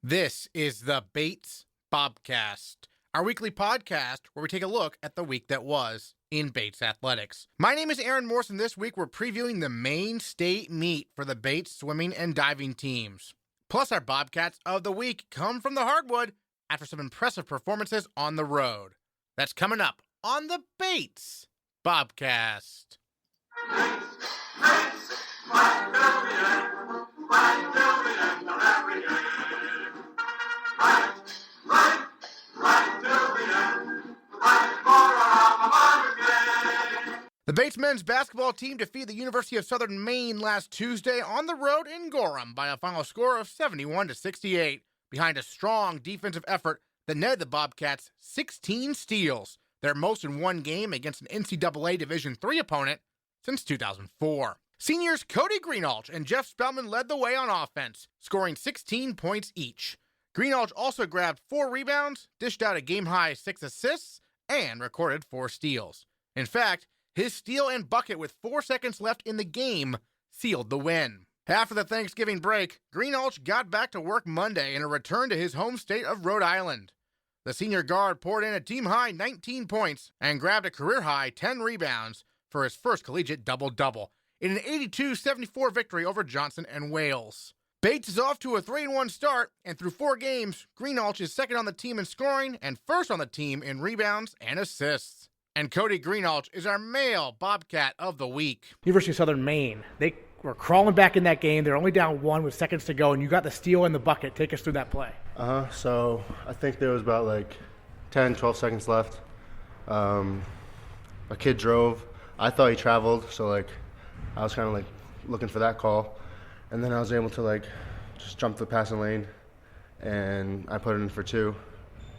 This is the Bates Bobcast, our weekly podcast where we take a look at the week that was in Bates athletics. My name is Aaron Morse, and this week we're previewing the Maine State meet for the Bates swimming and diving teams. Plus, our Bobcats of the week come from the hardwood after some impressive performances on the road. That's coming up on the Bates Bobcast. The Bates men's basketball team defeated the University of Southern Maine last Tuesday on the road in Gorham by a final score of 71-68, behind a strong defensive effort that netted the Bobcats 16 steals, their most in one game against an NCAA Division III opponent since 2004. Seniors Kody Greenhalgh and Jeff Spellman led the way on offense, scoring 16 points each. Greenhalgh also grabbed 4 rebounds, dished out a game-high 6 assists, and recorded 4 steals. In fact, his steal and bucket with 4 seconds left in the game sealed the win. After the Thanksgiving break, Greenhalgh got back to work Monday in a return to his home state of Rhode Island. The senior guard poured in a team-high 19 points and grabbed a career-high 10 rebounds for his first collegiate double-double in an 82-74 victory over Johnson and Wales. Bates is off to a 3-1 start, and through 4 games, Greenhalgh is second on the team in scoring and first on the team in rebounds and assists. And Kody Greenhalgh is our male Bobcat of the week. University of Southern Maine, they were crawling back in that game. They're only down 1 with seconds to go, and you got the steal and the bucket. Take us through that play. So I think there was about 10, 12 seconds left. A kid drove. I thought he traveled, so I was kind of looking for that call. And then I was able to just jump the passing lane, and I put it in for 2.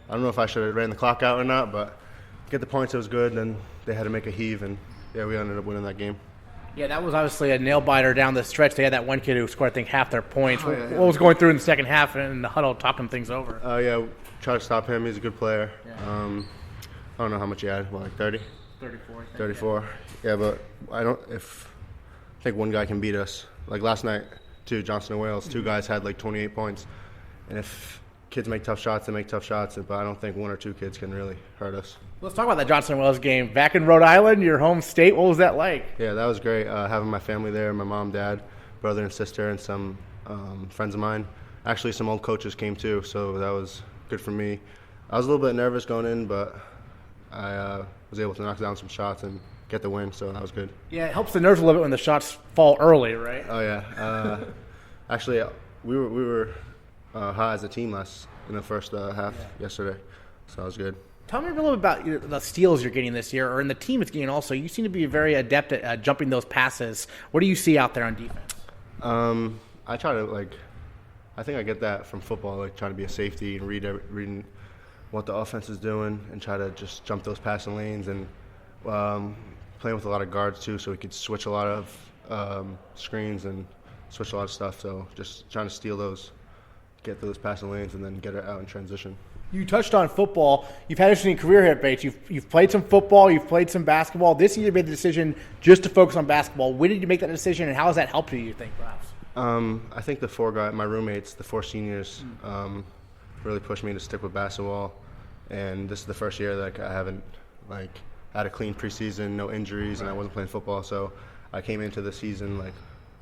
I don't know if I should have ran the clock out or not, but get the points, it was good. Then they had to make a heave, and yeah, we ended up winning that game. Yeah, that was obviously a nail-biter down the stretch. They had that one kid who scored, I think, half their points. Oh, yeah. What was going through in the second half and in the huddle talking things over? Yeah, try to stop him. He's a good player. Yeah. I don't know how much he had. 30? 34, I think. 34. Yeah, but I think one guy can beat us. Last night, too, Johnson and Wales, 2 guys had 28 points. And if kids make tough shots, they make tough shots. But I don't think 1 or 2 kids can really hurt us. Let's talk about that Johnson and Wales game. Back in Rhode Island, your home state, what was that like? Yeah, that was great. Having my family there, my mom, dad, brother and sister, and some friends of mine. Actually, some old coaches came too, so that was good for me. I was a little bit nervous going in, but I was able to knock down some shots and get the win, so that was good. Yeah, it helps the nerves a little bit when the shots fall early, right? Oh, yeah. Actually, we were high as a team in the first half yesterday, so that was good. Tell me a little bit about the steals you're getting this year, or in the team it's getting also. You seem to be very adept at jumping those passes. What do you see out there on defense? I try to, I think I get that from football, trying to be a safety and reading what the offense is doing and try to just jump those passing lanes and playing with a lot of guards too, so we could switch a lot of screens and switch a lot of stuff. So just trying to steal those, get those passing lanes, and then get it out in transition. You touched on football. You've had an interesting career here at Bates. You've played some football. You've played some basketball. This year you made the decision just to focus on basketball. When did you make that decision, and how has that helped you think, perhaps? I think my roommates, the 4 seniors, really pushed me to stick with basketball. And this is the first year that I haven't had a clean preseason, no injuries, and I wasn't playing football. So I came into the season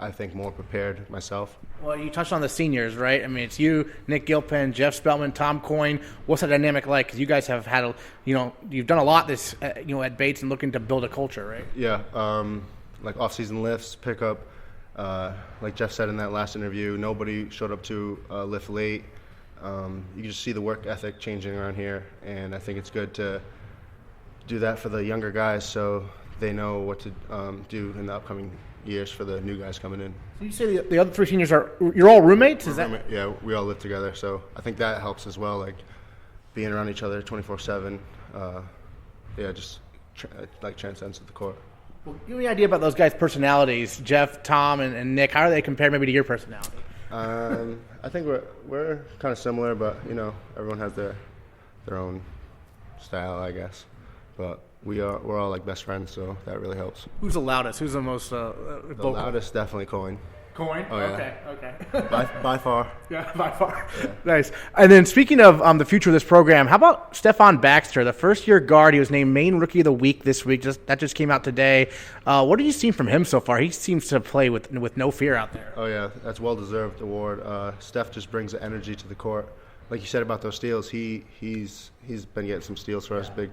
I think more prepared myself. Well, you touched on the seniors, right? I mean, it's you, Nick Gilpin, Jeff Spellman, Tom Coyne. What's that dynamic like? Because you guys have had, you've done a lot this, at Bates and looking to build a culture, right? Yeah, off-season lifts, pickup. Like Jeff said in that last interview, nobody showed up to lift late. You can just see the work ethic changing around here, and I think it's good to do that for the younger guys so they know what to do in the upcoming years for the new guys coming in. So you say the other 3 seniors you're all roommates? Yeah, we all live together, so I think that helps as well, being around each other 24/7. Just transcends the court. Well, give me an idea about those guys' personalities, Jeff, Tom, and Nick. How are they compared maybe to your personality? I think we're kind of similar, but everyone has their own style, I guess. But we're all best friends, so that really helps. Who's the loudest? Who's the most The loudest, definitely Coyne. Coin? Oh, yeah. Okay. By far. Yeah, by far. Yeah. Nice. And then speaking of the future of this program, how about Stephon Baxter, the first-year guard? He was named Maine Rookie of the Week this week. That just came out today. What have you seen from him so far? He seems to play with no fear out there. Oh, yeah. That's a well-deserved award. Steph just brings the energy to the court. Like you said about those steals, he's been getting some steals for us, big,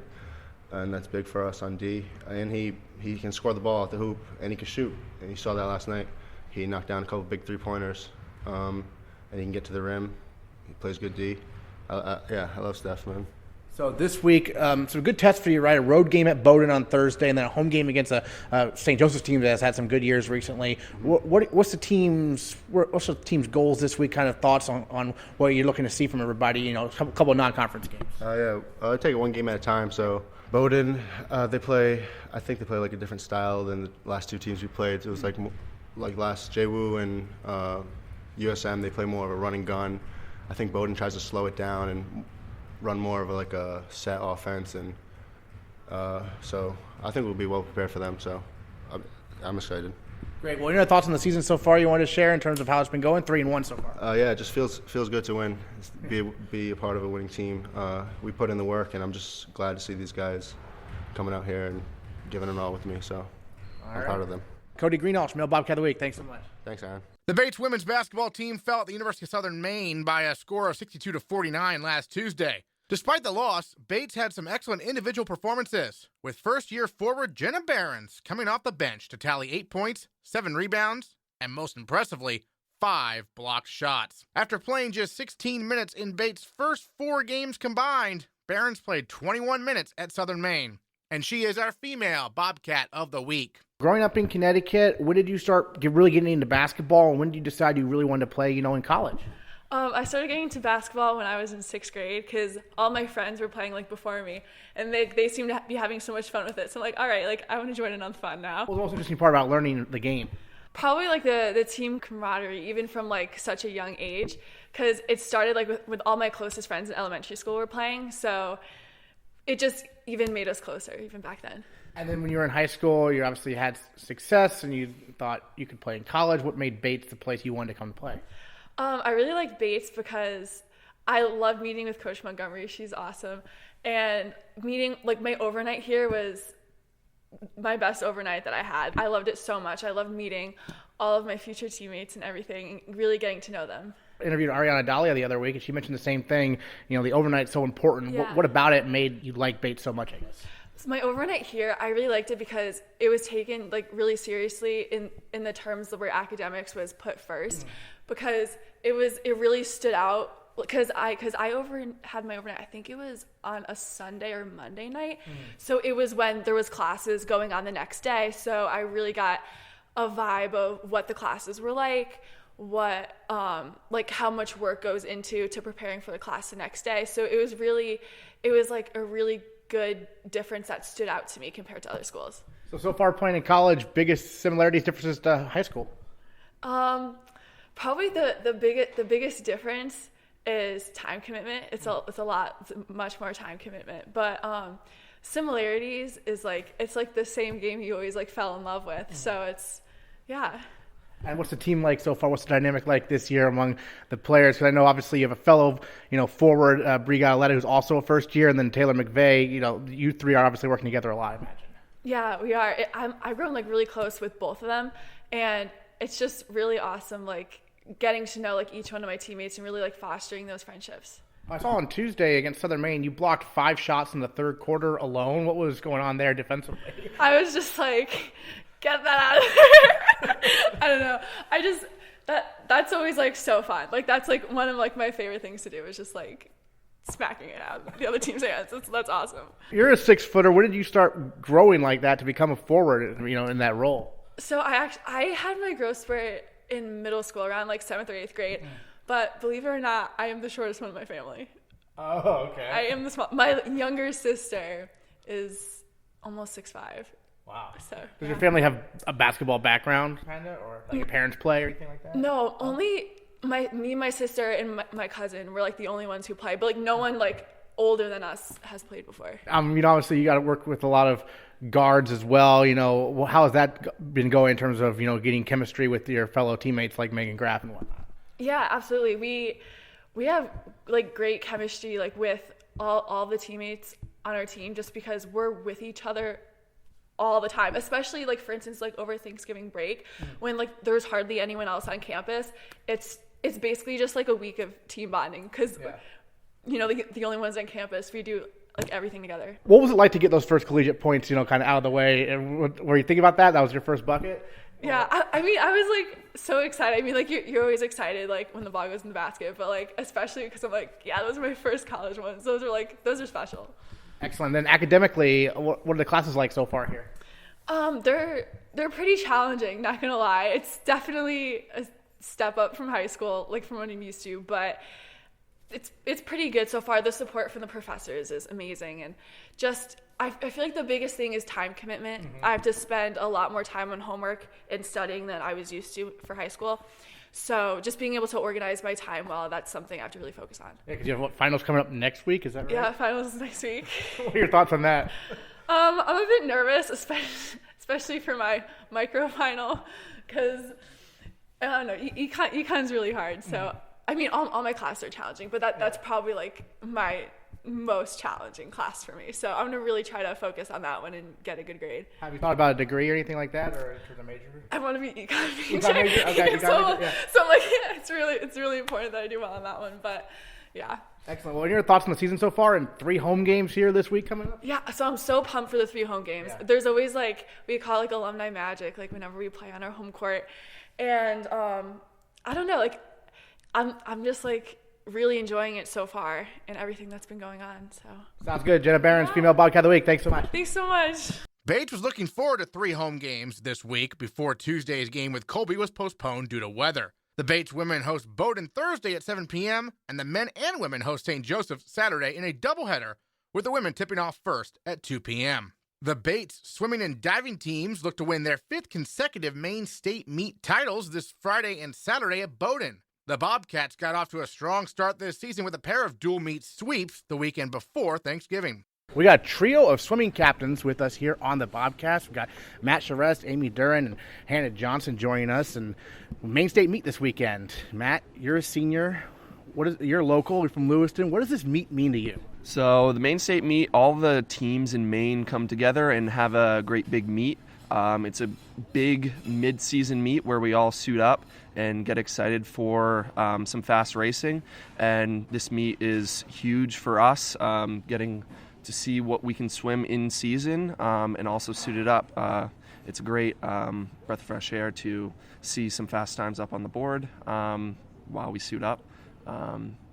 and that's big for us on D. And he can score the ball at the hoop, and he can shoot. And you saw that last night. He knocked down a couple big three-pointers, and he can get to the rim. He plays good D. I love Steph, man. So this week, some good tests for you, right? A road game at Bowdoin on Thursday, and then a home game against a St. Joseph's team that has had some good years recently. What's the team's goals this week? Kind of thoughts on what you're looking to see from everybody? You know, a couple of non-conference games. I take it one game at a time. So Bowdoin, I think they play like a different style than the last two teams we played. It was like last JWU and USM, they play more of a running gun. I think Bowdoin tries to slow it down and run more of a set offense, and so I think we'll be well prepared for them. So I'm excited. Great. Well, your thoughts on the season so far? You wanted to share in terms of how it's been going? 3-1 so far. It just feels good to win. Be a part of a winning team. We put in the work, and I'm just glad to see these guys coming out here and giving it all with me. So I'm proud of them. Kody Greenhalgh, Male Bobcat of the Week. Thanks so much. Thanks, Aaron. The Bates women's basketball team fell at the University of Southern Maine by a score of 62-49 last Tuesday. Despite the loss, Bates had some excellent individual performances, with first-year forward Jenna Berens coming off the bench to tally 8 points, 7 rebounds, and most impressively, 5 blocked shots. After playing just 16 minutes in Bates' first 4 games combined, Berens played 21 minutes at Southern Maine, and she is our female Bobcat of the Week. Growing up in Connecticut, when did you start really getting into basketball, and when did you decide you really wanted to play, in college? I started getting into basketball when I was in 6th grade because all my friends were playing before me, and they seemed to be having so much fun with it. So I'm like, all right, I want to join in on the fun now. What was the most interesting part about learning the game? Probably the team camaraderie, even from such a young age, because it started with all my closest friends in elementary school were playing, so it just even made us closer even back then. And then when you were in high school, you obviously had success and you thought you could play in college. What made Bates the place you wanted to come to play? I really liked Bates because I love meeting with Coach Montgomery. She's awesome. And meeting, my overnight here was my best overnight that I had. I loved it so much. I loved meeting all of my future teammates and everything, and really getting to know them. I interviewed Ariana Dahlia the other week, and she mentioned the same thing. The overnight's so important. Yeah. What about it made you like Bates so much, I guess? So my overnight here, I really liked it because it was taken really seriously in the terms of where academics was put first, because it really stood out because I had my overnight. I think it was on a Sunday or Monday night, so it was when there was classes going on the next day. So I really got a vibe of what the classes were like, what how much work goes into preparing for the class the next day. So it was a really good difference that stood out to me compared to other schools. So far playing in college, biggest similarities, differences to high school? Probably the biggest difference is time commitment. It's much more time commitment. But similarities is it's the same game you always fell in love with. So it's, yeah. And what's the team like so far? What's the dynamic like this year among the players? Because I know obviously you have a fellow, forward, Bri Galetta, who's also a first year, and then Taylor McVeigh. You three are obviously working together a lot, I imagine. Yeah, we are. I've grown really close with both of them, and it's just really awesome, getting to know each one of my teammates and really fostering those friendships. I saw on Tuesday against Southern Maine, you blocked 5 shots in the third quarter alone. What was going on there defensively? I was just get that out of there. I don't know. That's always so fun. That's one of my favorite things to do is just smacking it out the other team's hands. That's awesome. You're a 6-footer. When did you start growing like that to become a forward, in that role? So I had my growth spurt in middle school around 7th or 8th grade. But believe it or not, I am the shortest one in my family. Oh, okay. I am the small. My younger sister is almost 6'5". Wow. So, does your family have a basketball background, kind of, or your parents play or anything like that? No, only me, my sister, and my cousin were the only ones who play. But no one older than us has played before. Obviously you got to work with a lot of guards as well. How has that been going in terms of, getting chemistry with your fellow teammates like Megan Graff and whatnot? Yeah, absolutely. We have like great chemistry like with all the teammates on our team, just because we're with each other all the time, especially like, for instance, like over Thanksgiving break, when like there's hardly anyone else on campus. It's basically just like a week of team bonding, because the only ones on campus, we do like everything together. What was it like to get those first collegiate points, kind of out of the way? And were you thinking about that? That was your first bucket? Yeah, I was like so excited. I mean, like you're always excited like when the ball goes in the basket, but like especially because I'm like, yeah, those are my first college ones. Those are special. Excellent. Then academically, what are the classes like so far here? They're pretty challenging, not gonna lie. It's definitely a step up from high school, like from what I'm used to, but it's pretty good so far. The support from the professors is amazing, and just I feel like the biggest thing is time commitment. I have to spend a lot more time on homework and studying than I was used to for high school. So just being able to organize my time well, that's something I have to really focus on. Yeah, because you have finals coming up next week, is that right? Yeah, finals next week. What are your thoughts on that? I'm a bit nervous, especially for my micro final, because I don't know, econ's really hard. So I mean, all my classes are challenging, but that's probably like my most challenging class for me. So I'm gonna really try to focus on that one and get a good grade. Have you thought about a degree or anything like that, or for the major? I want to be econ major. Econ major? Okay, so I'm like, yeah, it's really important that I do well on that one. But yeah. Excellent. Well, what are your thoughts on the season so far, and 3 home games here this week coming up? Yeah, so I'm so pumped for the 3 home games. Yeah. There's always like, we call it like alumni magic, like whenever we play on our home court. And I don't know, like I'm just like really enjoying it so far and everything that's been going on. So sounds good. Jenna Berens, Female Bobcat of the Week. Thanks so much. Thanks so much. Bates was looking forward to 3 home games this week before Tuesday's game with Colby was postponed due to weather. The Bates women host Bowdoin Thursday at 7 p.m., and the men and women host St. Joseph Saturday in a doubleheader, with the women tipping off first at 2 p.m. The Bates swimming and diving teams look to win their 5th consecutive Maine State meet titles this Friday and Saturday at Bowdoin. The Bobcats got off to a strong start this season with a pair of dual meet sweeps the weekend before Thanksgiving. We got a trio of swimming captains with us here on the Bobcast. We've got Matt Charest, Amy Duren, and Hannah Johnson joining us. And Maine State meet this weekend. Matt, you're a senior. You're local. You're from Lewiston. What does this meet mean to you? So the Maine State meet, all the teams in Maine come together and have a great big meet. It's a big mid-season meet where we all suit up and get excited for some fast racing. And this meet is huge for us, getting to see what we can swim in season and also suit it up. It's a great breath of fresh air to see some fast times up on the board while we suit up.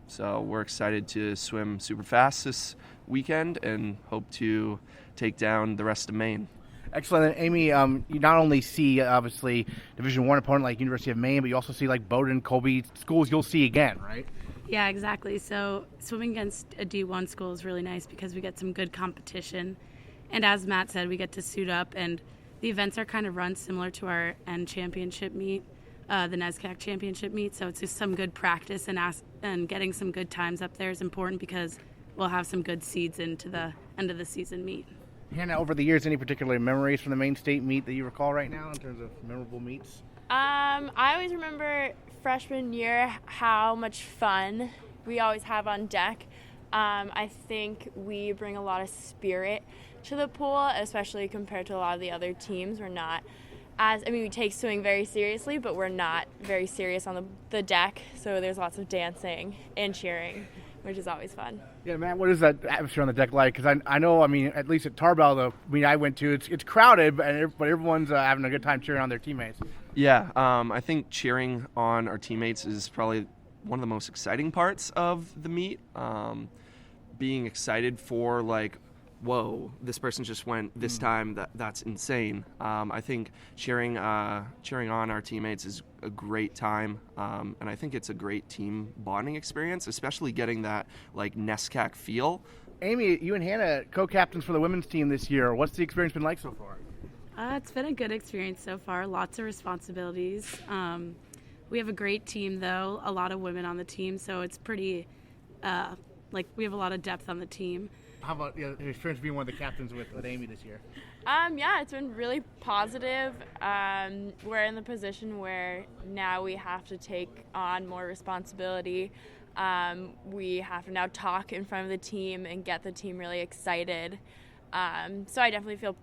So we're excited to swim super fast this weekend and hope to take down the rest of Maine. Excellent. And Amy, you not only see, obviously, Division I opponent like University of Maine, but you also see like Bowdoin, Colby, schools you'll see again, right? Yeah, exactly. So swimming against a D1 school is really nice because we get some good competition. And as Matt said, we get to suit up, and the events are kind of run similar to our N championship meet, the NESCAC championship meet. So it's just some good practice, and getting some good times up there is important because we'll have some good seeds into the end of the season meet. Hannah, over the years, any particular memories from the Maine State meet that you recall right now in terms of memorable meets? I always remember freshman year how much fun we always have on deck. I think we bring a lot of spirit to the pool, especially compared to a lot of the other teams. We take swimming very seriously, but we're not very serious on the deck, so there's lots of dancing and cheering, which is always fun. Yeah, man, what is that atmosphere on the deck like? Because I know, at least at Tarbell, I went to, it's crowded, but everyone's having a good time cheering on their teammates. Yeah, I think cheering on our teammates is probably one of the most exciting parts of the meet. Being excited for, like, whoa, this person just went this time, that's insane. I think cheering on our teammates is a great time, and I think it's a great team bonding experience, especially getting that like NESCAC feel. Amy, you and Hannah, co-captains for the women's team this year. What's the experience been like so far? It's been a good experience so far. Lots of responsibilities. We have a great team, though. A lot of women on the team, so it's pretty we have a lot of depth on the team. How about your experience being one of the captains with Amy this year? Yeah, it's been really positive. We're in the position where now we have to take on more responsibility. We have to now talk in front of the team and get the team really excited. So I definitely feel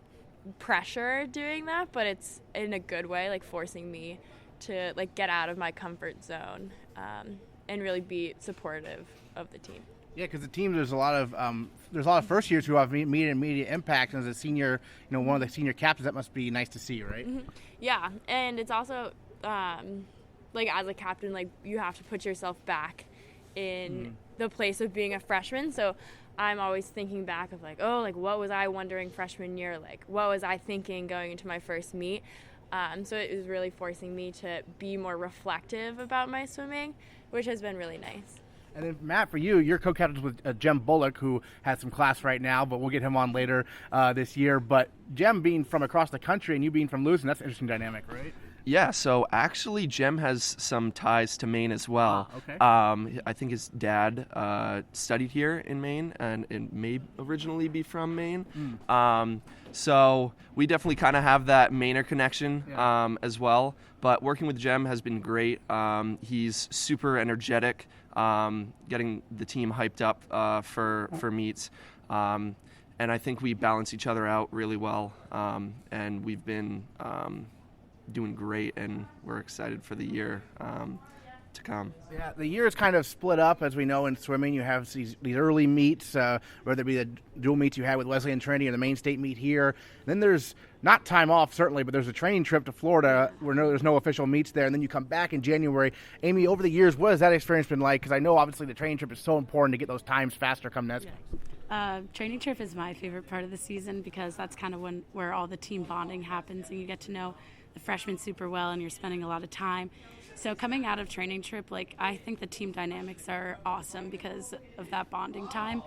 pressure doing that, but it's in a good way, like forcing me to get out of my comfort zone and really be supportive of the team. Yeah, because the team, there's a lot of first years who have immediate impact, and as a senior, one of the senior captains, that must be nice to see, right? Mm-hmm. Yeah, and it's also as a captain, you have to put yourself back in the place of being a freshman. So I'm always thinking back of what was I wondering freshman year? What was I thinking going into my first meet? So it was really forcing me to be more reflective about my swimming, which has been really nice. And then, Matt, for you, you're co-captains with Jem Bullock, who has some class right now, but we'll get him on later this year. But Jem being from across the country and you being from Lewiston, that's an interesting dynamic, right? Yeah, so actually Jem has some ties to Maine as well. Okay. I think his dad studied here in Maine and may originally be from Maine. So we definitely kind of have that Mainer connection as well. But working with Jem has been great. He's super energetic, getting the team hyped up for meets. And I think we balance each other out really well. And we've been doing great, and we're excited for the year to come. Yeah, the year is kind of split up, as we know in swimming. You have these early meets, whether it be the dual meets you had with Wesley and Trinity or the Maine State meet here. And then there's not time off, certainly, but there's a training trip to Florida where there's no official meets there, and then you come back in January. Amy, over the years, what has that experience been like? Because I know, obviously, the training trip is so important to get those times faster come next week. Training trip is my favorite part of the season because that's kind of where all the team bonding happens, and you get to know the freshmen super well, and you're spending a lot of time. So coming out of training trip, I think the team dynamics are awesome because of that bonding time.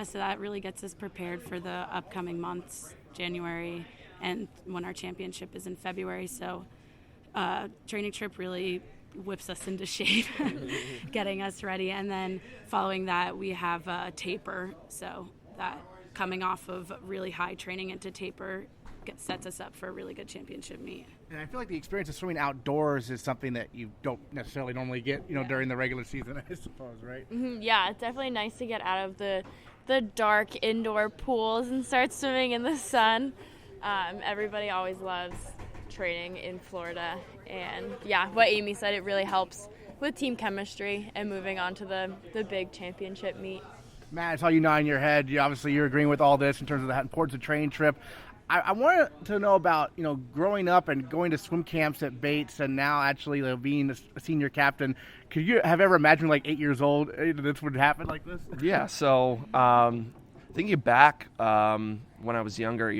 So that really gets us prepared for the upcoming months, January, and when our championship is in February. So training trip really whips us into shape, getting us ready. And then following that, we have a taper. So that coming off of really high training into taper sets us up for a really good championship meet. And I feel like the experience of swimming outdoors is something that you don't necessarily normally get, during the regular season, I suppose, right? Mm-hmm. Yeah, it's definitely nice to get out of the dark indoor pools and start swimming in the sun. Everybody always loves training in Florida. And yeah, what Amy said, it really helps with team chemistry and moving on to the big championship meet. Matt, I saw you nodding your head. You're agreeing with all this in terms of the importance of training trip. I wanted to know about, growing up and going to swim camps at Bates and now actually being a senior captain. Could you have ever imagined, 8 years old, this would happen like this? Yeah, so thinking back when I was younger,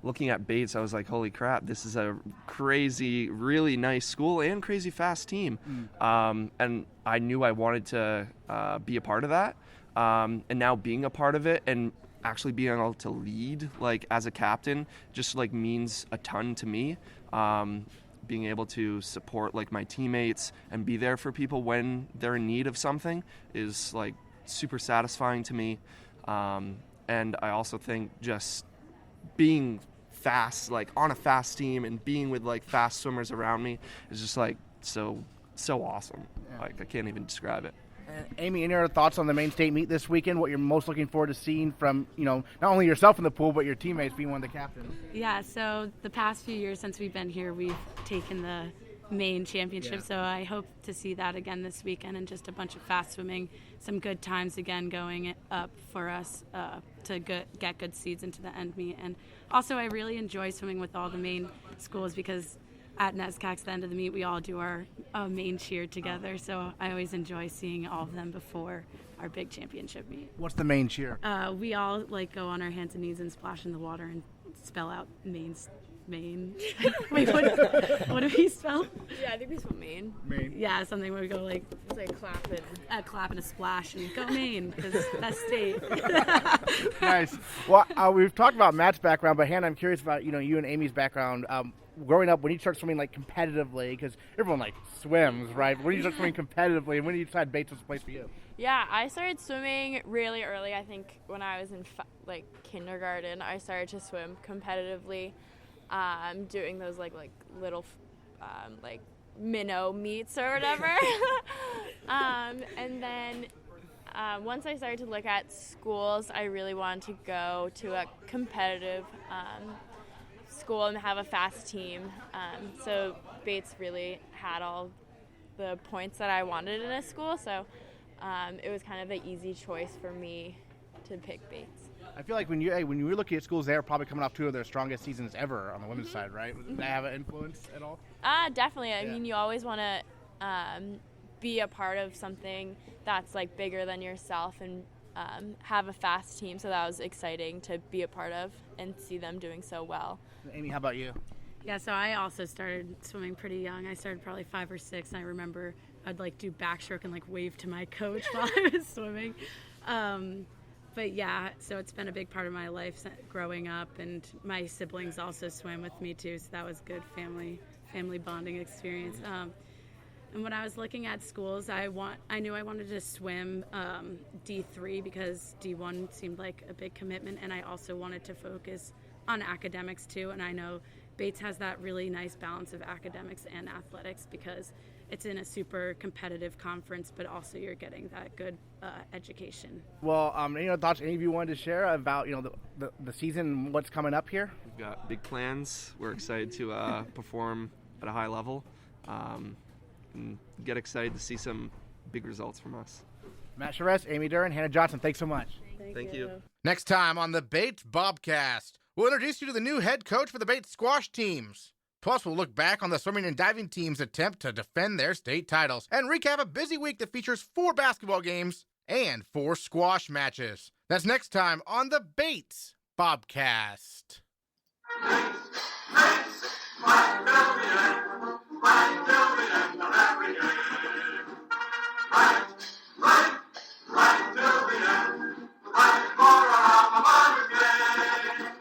looking at Bates, I was like, holy crap, this is a crazy, really nice school and crazy fast team. And I knew I wanted to be a part of that. And now being a part of it and actually being able to lead as a captain just means a ton to me. Being able to support my teammates and be there for people when they're in need of something is super satisfying to me. And I also think just being fast, on a fast team and being with fast swimmers around me is just so awesome. Yeah. I can't even describe it. Amy, any other thoughts on the Maine State meet this weekend? What you're most looking forward to seeing from, not only yourself in the pool, but your teammates being one of the captains? Yeah, so the past few years since we've been here, we've taken the Maine championship. So I hope to see that again this weekend and just a bunch of fast swimming, some good times again going up for us to get good seeds into the end meet. And also I really enjoy swimming with all the Maine schools because at NESCAC's, the end of the meet, we all do our Maine cheer together. So I always enjoy seeing all of them before our big championship meet. What's the Maine cheer? We all go on our hands and knees and splash in the water and spell out Maine. Wait, what do we spell? Yeah, I think we spell Maine. Maine. Yeah, something where we go it's clap it. a clap and a splash and go Maine because that's state. Nice. Well, we've talked about Matt's background, but Hannah, I'm curious about you and Amy's background. Growing up, when you start swimming competitively, because everyone swims, right? When you start swimming competitively, and when you decide Bates was the place for you? Yeah, I started swimming really early. I think when I was in kindergarten, I started to swim competitively, doing those little minnow meets or whatever. And then once I started to look at schools, I really wanted to go to a competitive school and have a fast team. So Bates really had all the points that I wanted in a school, so it was kind of an easy choice for me to pick Bates. I feel like when you were looking at schools, they were probably coming off 2 of their strongest seasons ever on the women's side, right? Did that have an influence at all? Definitely. I mean, you always want to be a part of something that's bigger than yourself and have a fast team. So that was exciting to be a part of and see them doing so well. Amy, how about you? Yeah, so I also started swimming pretty young. I started probably 5 or 6, and I remember I'd do backstroke and wave to my coach while I was swimming. But yeah, so it's been a big part of my life growing up, and my siblings also swam with me too, so that was good family bonding experience. And when I was looking at schools, I knew I wanted to swim D3 because D1 seemed like a big commitment, and I also wanted to focus on academics too. And I know Bates has that really nice balance of academics and athletics because it's in a super competitive conference, but also you're getting that good education. Well, any other thoughts any of you wanted to share about the season, what's coming up here? We've got big plans. We're excited to perform at a high level and get excited to see some big results from us. Matt Charest, Amy Duren, Hannah Johnson, thanks so much. Thank you. Next time on the Bates Bobcast, we'll introduce you to the new head coach for the Bates squash teams. Plus, we'll look back on the swimming and diving team's attempt to defend their state titles and recap a busy week that features 4 basketball games and 4 squash matches. That's next time on the Bates Bobcast. Right,